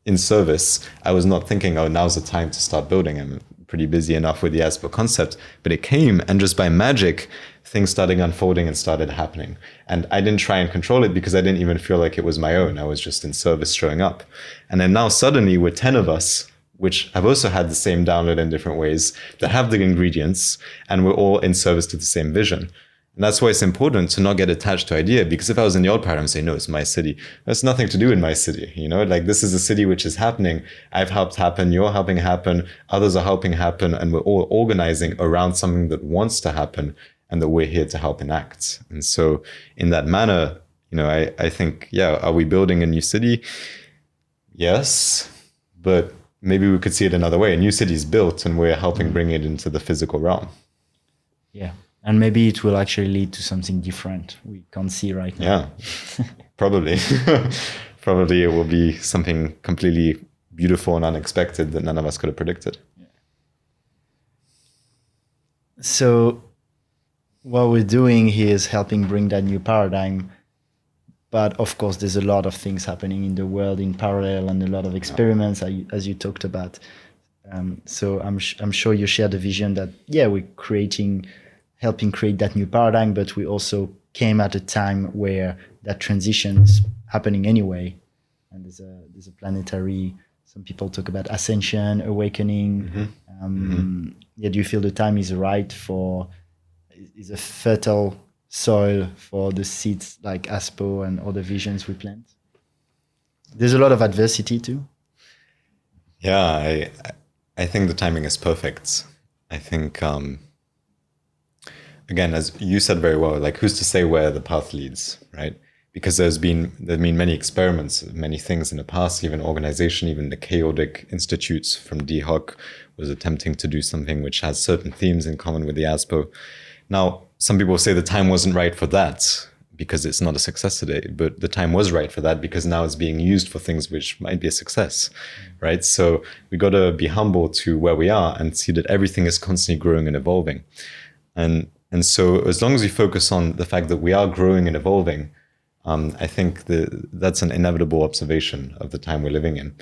in service. I was not thinking, oh, now's the time to start building. I'm pretty busy enough with the AZPO concept, but it came, and just by magic, things started unfolding and started happening. And I didn't try and control it because I didn't even feel like it was my own. I was just in service showing up. And then now suddenly we're 10 of us, which have also had the same download in different ways, that have the ingredients, and we're all in service to the same vision. And that's why it's important to not get attached to idea, because if I was in the old paradigm, say, no, it's my city. That's nothing to do in my city. Like this is a city which is happening. I've helped happen. You're helping happen. Others are helping happen. And we're all organizing around something that wants to happen and that we're here to help enact. And so in that manner, I think, are we building a new city? Yes, but maybe we could see it another way. A new city is built and we're helping bring it into the physical realm. Yeah. And maybe it will actually lead to something different we can't see right now. Yeah, probably. Probably it will be something completely beautiful and unexpected that none of us could have predicted. Yeah. So what we're doing here is helping bring that new paradigm. But of course, there's a lot of things happening in the world in parallel and a lot of experiments, as you talked about. So I'm sure you share the vision that, we're helping create that new paradigm, but we also came at a time where that transition is happening anyway. And there's a planetary, some people talk about ascension, awakening. Do you feel the time is right is a fertile soil for the seeds like AZPO and other visions we plant? There's a lot of adversity too. Yeah, I think the timing is perfect. I think, again, as you said very well, like who's to say where the path leads, right? Because there've been many experiments, many things in the past, even organization, even the chaotic institutes from DHOC was attempting to do something which has certain themes in common with the AZPO. Now, some people say the time wasn't right for that because it's not a success today, but the time was right for that because now it's being used for things which might be a success, right? So we got to be humble to where we are and see that everything is constantly growing and evolving. And so as long as we focus on the fact that we are growing and evolving, I think that's an inevitable observation of the time we're living in.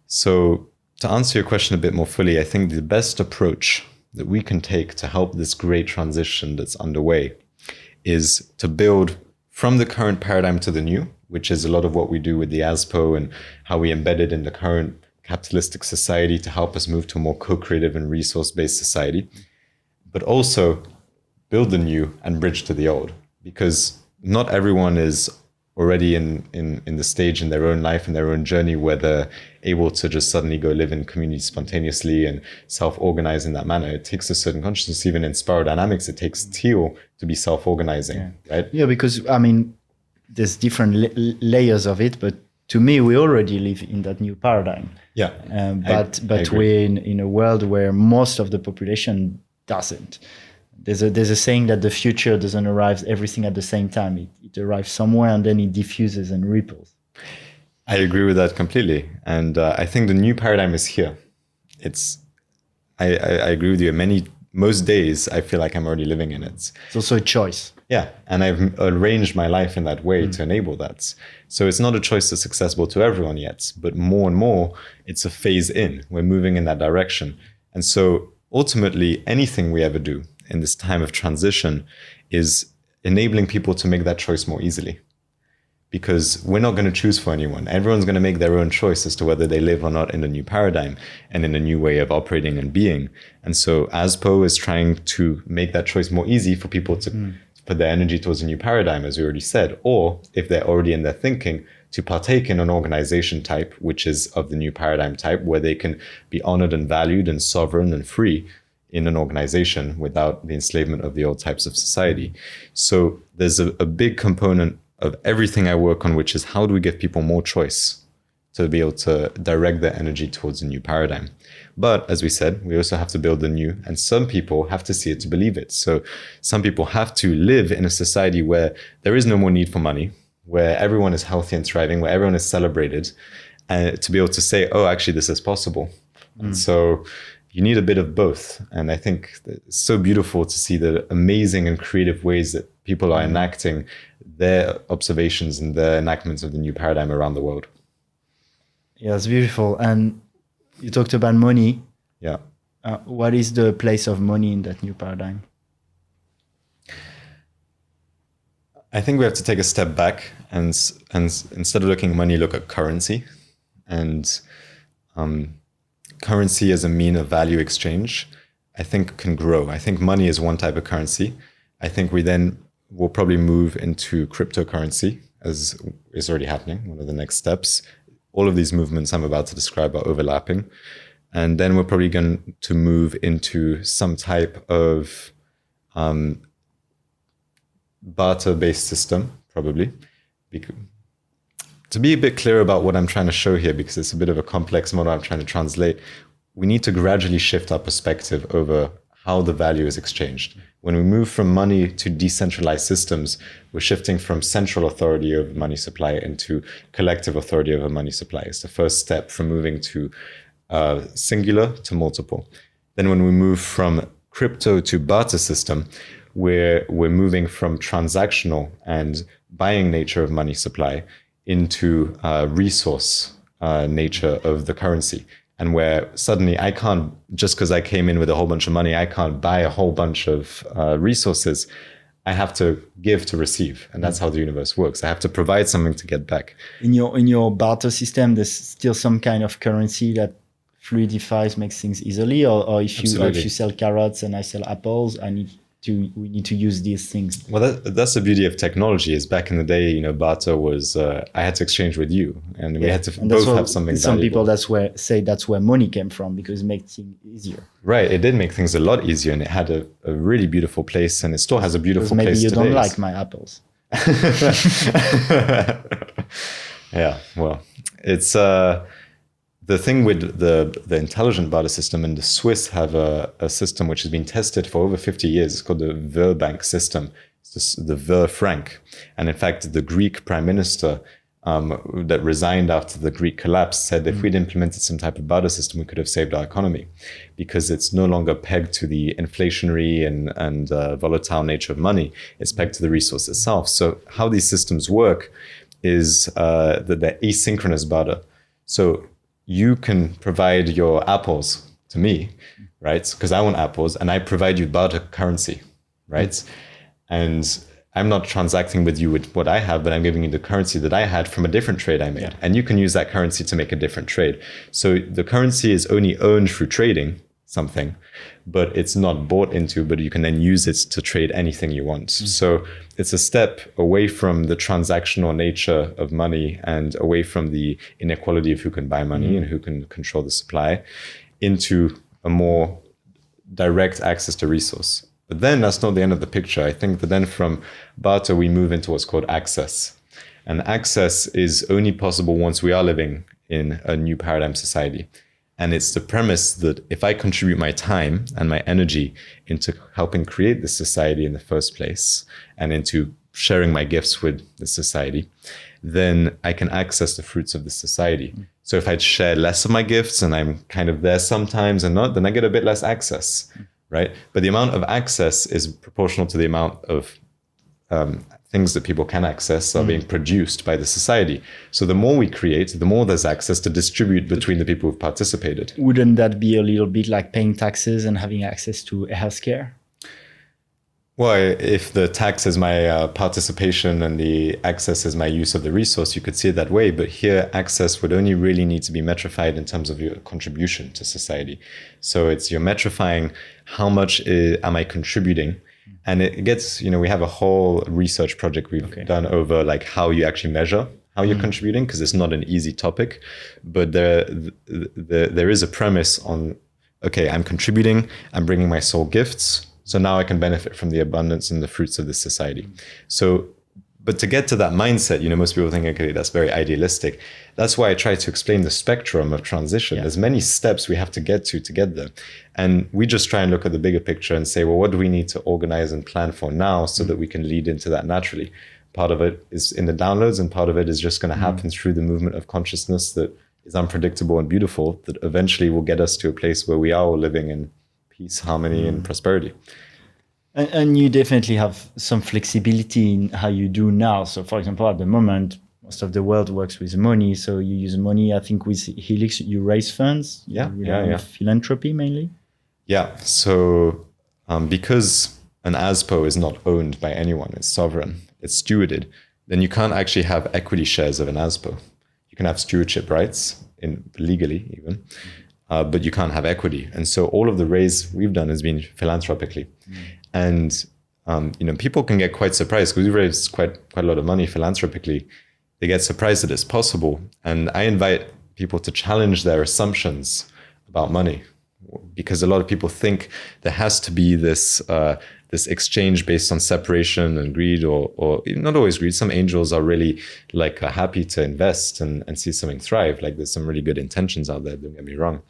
So to answer your question a bit more fully, I think the best approach that we can take to help this great transition that's underway is to build from the current paradigm to the new, which is a lot of what we do with the AZPO and how we embed it in the current capitalistic society to help us move to a more co-creative and resource-based society, but also build the new and bridge to the old, because not everyone is already in the stage in their own life and their own journey where they're able to just suddenly go live in community spontaneously and self-organize in that manner. It takes a certain consciousness. Even in spiral dynamics, it takes teal to be self-organizing, right? Yeah, because there's different layers of it, but to me, we already live in that new paradigm. Yeah, but we're in a world where most of the population doesn't. There's a saying that the future doesn't arrive everything at the same time. It arrives somewhere and then it diffuses and ripples. I agree with that completely. And I think the new paradigm is here. I agree with you. Most days, I feel like I'm already living in it. It's also a choice. Yeah. And I've arranged my life in that way to enable that. So it's not a choice that's accessible to everyone yet, but more and more, it's a phase in. We're moving in that direction. And so ultimately, anything we ever do in this time of transition is enabling people to make that choice more easily, because we're not going to choose for anyone. Everyone's going to make their own choice as to whether they live or not in the new paradigm and in a new way of operating and being. And so AZPO is trying to make that choice more easy for people to put their energy towards a new paradigm, as we already said, or if they're already in their thinking, to partake in an organization type, which is of the new paradigm type, where they can be honored and valued and sovereign and free in an organization without the enslavement of the old types of society. So there's a big component of everything I work on, which is how do we give people more choice to be able to direct their energy towards a new paradigm. But as we said, we also have to build the new, and some people have to see it to believe it. So some people have to live in a society where there is no more need for money, where everyone is healthy and thriving, where everyone is celebrated, and to be able to say, oh, actually, this is possible. And so you need a bit of both. And I think it's so beautiful to see the amazing and creative ways that people are enacting their observations and their enactments of the new paradigm around the world. Yeah, it's beautiful. And you talked about money. Yeah. What is the place of money in that new paradigm? I think we have to take a step back and instead of looking at money, look at currency. And currency as a mean of value exchange, I think can grow. I think money is one type of currency. I think we then will probably move into cryptocurrency, as is already happening, one of the next steps. All of these movements I'm about to describe are overlapping. And then we're probably going to move into some type of barter-based system, probably. To be a bit clear about what I'm trying to show here, because it's a bit of a complex model I'm trying to translate, we need to gradually shift our perspective over how the value is exchanged. When we move from money to decentralized systems, we're shifting from central authority over money supply into collective authority over money supply. It's the first step from moving to singular to multiple. Then when we move from crypto to barter system, we're moving from transactional and buying nature of money supply into resource nature of the currency. And where suddenly I can't, just because I came in with a whole bunch of money, I can't buy a whole bunch of resources. I have to give to receive. And that's how the universe works. I have to provide something to get back. In your barter system, there's still some kind of currency that fluidifies, makes things easily, or if you sell carrots and I sell apples, we need to use these things. Well, that's the beauty of technology. Is back in the day, barter was I had to exchange with you, and we had to both have something. Some valuable. people say that's where money came from, because it makes things easier. Right, it did make things a lot easier, and it had a really beautiful place, and it still has a beautiful place today. Maybe you don't like my apples. Yeah, well, it's the thing with the intelligent barter system, and the Swiss have a system which has been tested for over 50 years. It's called the Verbank system. It's the Ver franc. And in fact, the Greek prime minister that resigned after the Greek collapse said if we'd implemented some type of barter system, we could have saved our economy, because it's no longer pegged to the inflationary and volatile nature of money. It's pegged to the resource itself. So how these systems work is the asynchronous barter. So you can provide your apples to me, right? Because I want apples, and I provide you barter currency, right? And I'm not transacting with you with what I have, but I'm giving you the currency that I had from a different trade I made. Yeah. And you can use that currency to make a different trade. So the currency is only earned through trading something, but it's not bought into, but you can then use it to trade anything you want. So it's a step away from the transactional nature of money and away from the inequality of who can buy money and who can control the supply, into a more direct access to resource. But then that's not the end of the picture. I think that then from barter, we move into what's called access. And access is only possible once we are living in a new paradigm society. And it's the premise that if I contribute my time and my energy into helping create this society in the first place, and into sharing my gifts with the society, then I can access the fruits of the society. So if I share less of my gifts and I'm kind of there sometimes and not, then I get a bit less access, right? But the amount of access is proportional to the amount of things that people can access are being produced by the society. So the more we create, the more there's access to distribute between the people who've participated. Wouldn't that be a little bit like paying taxes and having access to healthcare? Well, if the tax is my participation and the access is my use of the resource, you could see it that way. But here, access would only really need to be metrified in terms of your contribution to society. So it's you're metrifying how much am I contributing. And it gets, we have a whole research project we've done over like how you actually measure how you're contributing, because it's not an easy topic. But there is a premise on, okay, I'm contributing, I'm bringing my soul gifts. So now I can benefit from the abundance and the fruits of this society. So But to get to that mindset, most people think, okay, that's very idealistic. That's why I try to explain the spectrum of transition. There's many steps we have to get there. And we just try and look at the bigger picture and say, well, what do we need to organize and plan for now so that we can lead into that naturally? Part of it is in the downloads, and part of it is just going to happen through the movement of consciousness that is unpredictable and beautiful, that eventually will get us to a place where we are all living in peace, harmony, and prosperity. And you definitely have some flexibility in how you do now. So, for example, at the moment, most of the world works with money. So you use money, I think, with Helix, you raise funds. Yeah. Philanthropy mainly. Yeah. So because an AZPO is not owned by anyone, it's sovereign, it's stewarded, then you can't actually have equity shares of an AZPO. You can have stewardship rights, legally even, but you can't have equity. And so all of the raise we've done has been philanthropically. And people can get quite surprised because we raised quite a lot of money philanthropically. They get surprised that it's possible. And I invite people to challenge their assumptions about money, because a lot of people think there has to be this exchange based on separation and greed, or not always greed. Some angels are really happy to invest and see something thrive. Like there's some really good intentions out there, don't get me wrong.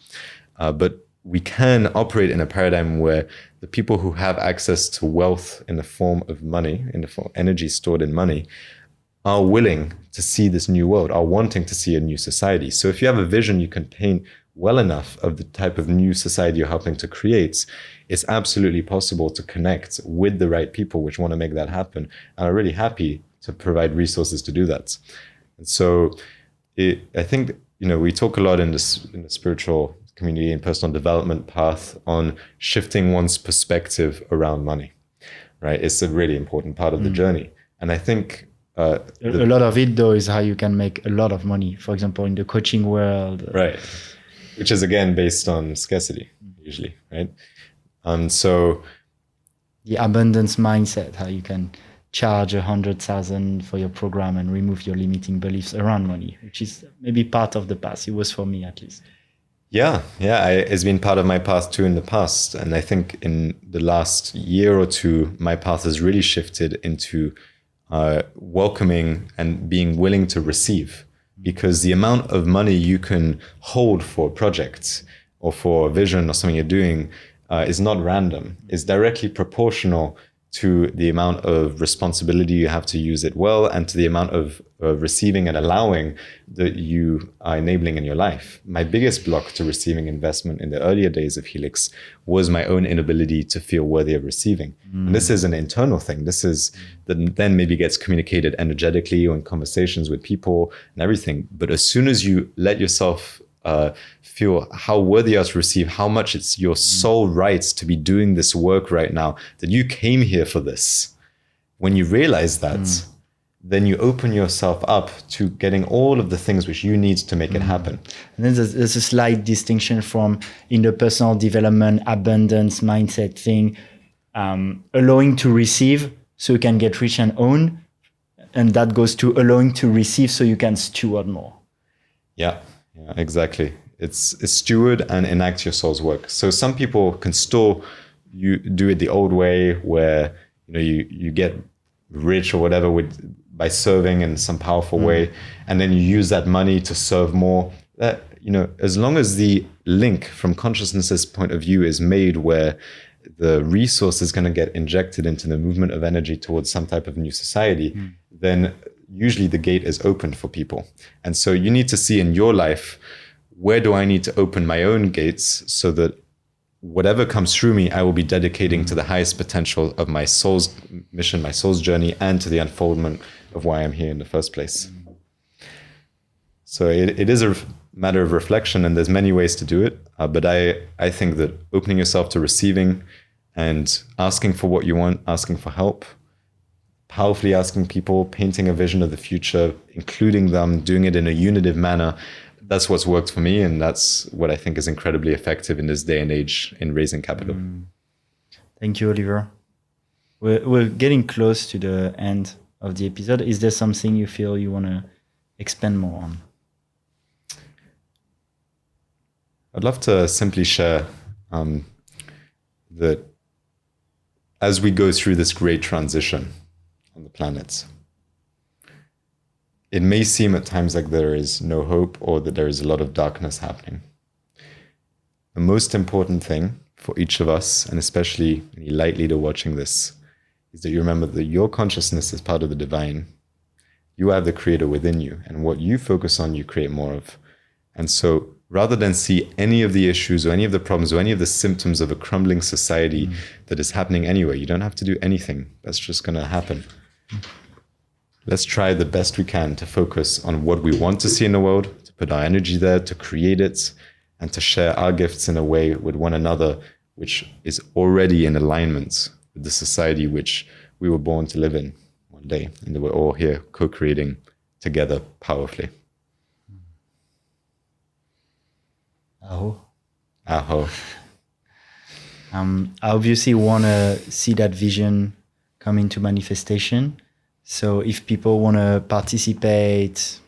But we can operate in a paradigm where the people who have access to wealth in the form of money, in the form of energy stored in money, are willing to see this new world, are wanting to see a new society. So if you have a vision you can paint well enough of the type of new society you're helping to create, it's absolutely possible to connect with the right people which want to make that happen and are really happy to provide resources to do that. And so I think, we talk a lot in the spiritual community and personal development path on shifting one's perspective around money, right? It's a really important part of the journey. And I think a lot of it though is how you can make a lot of money, for example, in the coaching world. Right. Which is again based on scarcity usually, right? So the abundance mindset, how you can charge 100,000 for your program and remove your limiting beliefs around money, which is maybe part of the past. It was for me at least. Yeah. It's been part of my path too in the past. And I think in the last year or two, my path has really shifted into welcoming and being willing to receive, because the amount of money you can hold for projects or for a vision or something you're doing is not random. It's directly proportional to the amount of responsibility you have to use it well, and to the amount of receiving and allowing that you are enabling in your life. My biggest block to receiving investment in the earlier days of Helix was my own inability to feel worthy of receiving. And this is an internal thing. This is that then maybe gets communicated energetically or in conversations with people and everything. But as soon as you let yourself feel how worthy you are to receive, how much it's your soul rights to be doing this work right now, that you came here for this. When you realize that, then you open yourself up to getting all of the things which you need to make it happen. And then there's a slight distinction from in the personal development, abundance mindset thing, allowing to receive so you can get rich and own. And that goes to allowing to receive so you can steward more. Yeah, exactly. It's steward and enact your soul's work. So some people can still do it the old way, where you get rich or whatever by serving in some powerful way, and then you use that money to serve more. That as long as the link from consciousness's point of view is made where the resource is going to get injected into the movement of energy towards some type of new society, then usually the gate is opened for people. And so you need to see in your life, where do I need to open my own gates so that whatever comes through me, I will be dedicating to the highest potential of my soul's mission, my soul's journey, and to the unfoldment of why I'm here in the first place. So it is a matter of reflection, and there's many ways to do it. But I think that opening yourself to receiving and asking for what you want, asking for help, powerfully asking people, painting a vision of the future, including them, doing it in a unitive manner, that's what's worked for me, and that's what I think is incredibly effective in this day and age in raising capital. Thank you, Oliver. We're getting close to the end of the episode. Is there something you feel you want to expand more on? I'd love to simply share that as we go through this great transition on the planet, it may seem at times like there is no hope or that there is a lot of darkness happening. The most important thing for each of us, and especially any light leader watching this, is that you remember that your consciousness is part of the divine. You have the creator within you, and what you focus on, you create more of. And so rather than see any of the issues or any of the problems or any of the symptoms of a crumbling society that is happening anyway, you don't have to do anything. That's just going to happen. Let's try the best we can to focus on what we want to see in the world, to put our energy there, to create it, and to share our gifts in a way with one another, which is already in alignment with the society which we were born to live in one day, and that we're all here co-creating together powerfully. Aho. Aho. I obviously want to see that vision come into manifestation. So if people want to participate,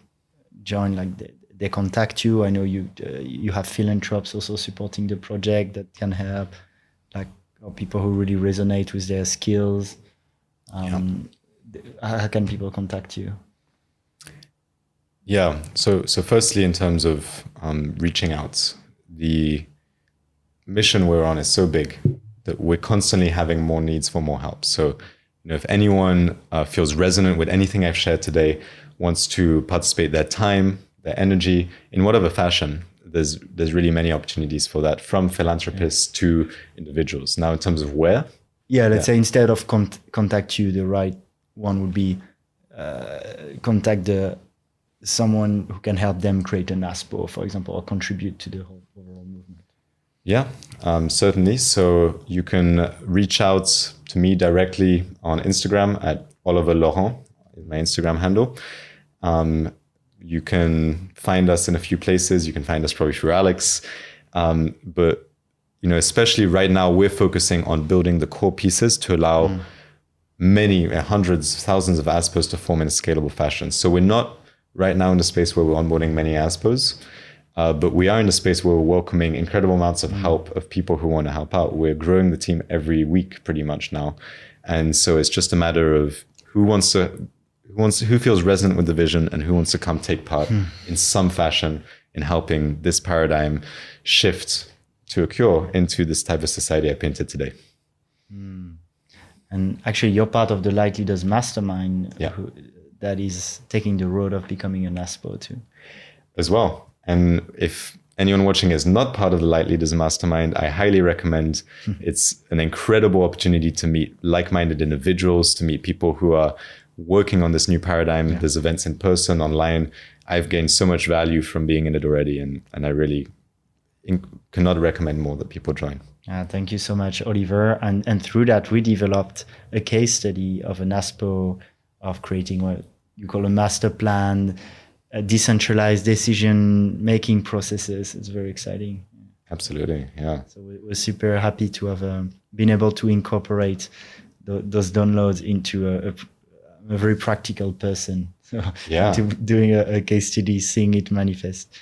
join, like they contact you. I know you have philanthropists also supporting the project that can help, like, or people who really resonate with their skills. How can people contact you? Yeah. So firstly, in terms of reaching out, the mission we're on is so big that we're constantly having more needs for more help. So, if anyone feels resonant with anything I've shared today, wants to participate their time, their energy, in whatever fashion, there's really many opportunities for that, from philanthropists to individuals. Now, in terms of where? Let's say instead of contact you, the right one would be contact someone who can help them create an AZPO, for example, or contribute to the whole overall movement. Yeah, certainly. So you can reach out to me directly on Instagram at Oliver Laurent, my Instagram handle. You can find us in a few places. You can find us probably through Alex. But, especially right now, we're focusing on building the core pieces to allow many, hundreds, thousands of AZPOs to form in a scalable fashion. So we're not right now in the space where we're onboarding many AZPOs. But we are in a space where we're welcoming incredible amounts of help of people who want to help out. We're growing the team every week pretty much now. And so it's just a matter of who feels resonant with the vision and who wants to come take part in some fashion in helping this paradigm shift to a cure into this type of society I painted today. And actually, you're part of the Lightleaders mastermind that is taking the road of becoming an AZPO too. As well. And if anyone watching is not part of the Lightleaders Mastermind, I highly recommend. It's an incredible opportunity to meet like-minded individuals, to meet people who are working on this new paradigm. Yeah. There's events in person, online. I've gained so much value from being in it already, and I really cannot recommend more that people join. Thank you so much, Oliver. And through that, we developed a case study of an AZPO of creating what you call a master plan, decentralized decision-making processes. It's very exciting. Absolutely, yeah. So we're super happy to have been able to incorporate those downloads into a very practical person. So doing a case study, seeing it manifest.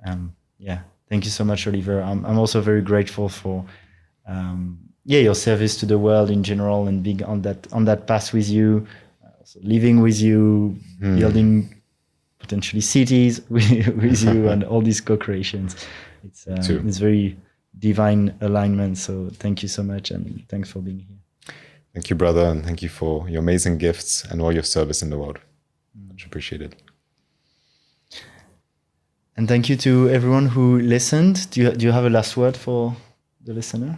Thank you so much, Oliver. I'm also very grateful for your service to the world in general, and being on that path with you, also living with you, building potentially cities with you, and all these co-creations. It's very divine alignment. So thank you so much, and thanks for being here. Thank you, brother, and thank you for your amazing gifts and all your service in the world. Much appreciated. And thank you to everyone who listened. Do you have a last word for the listener?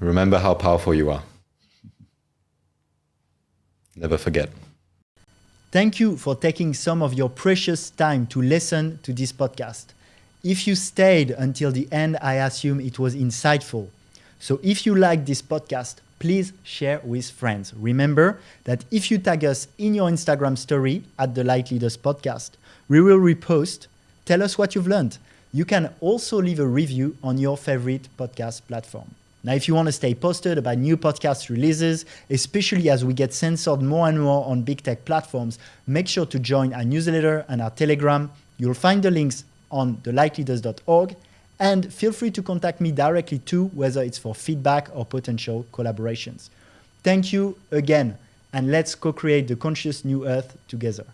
Remember how powerful you are. Never forget. Thank you for taking some of your precious time to listen to this podcast. If you stayed until the end, I assume it was insightful. So if you like this podcast, please share with friends. Remember that if you tag us in your Instagram story at the Lightleaders podcast, we will repost. Tell us what you've learned. You can also leave a review on your favorite podcast platform. Now, if you want to stay posted about new podcast releases, especially as we get censored more and more on big tech platforms, make sure to join our newsletter and our Telegram. You'll find the links on thelightleaders.org, and feel free to contact me directly too, whether it's for feedback or potential collaborations. Thank you again, and let's co-create the conscious new Earth together.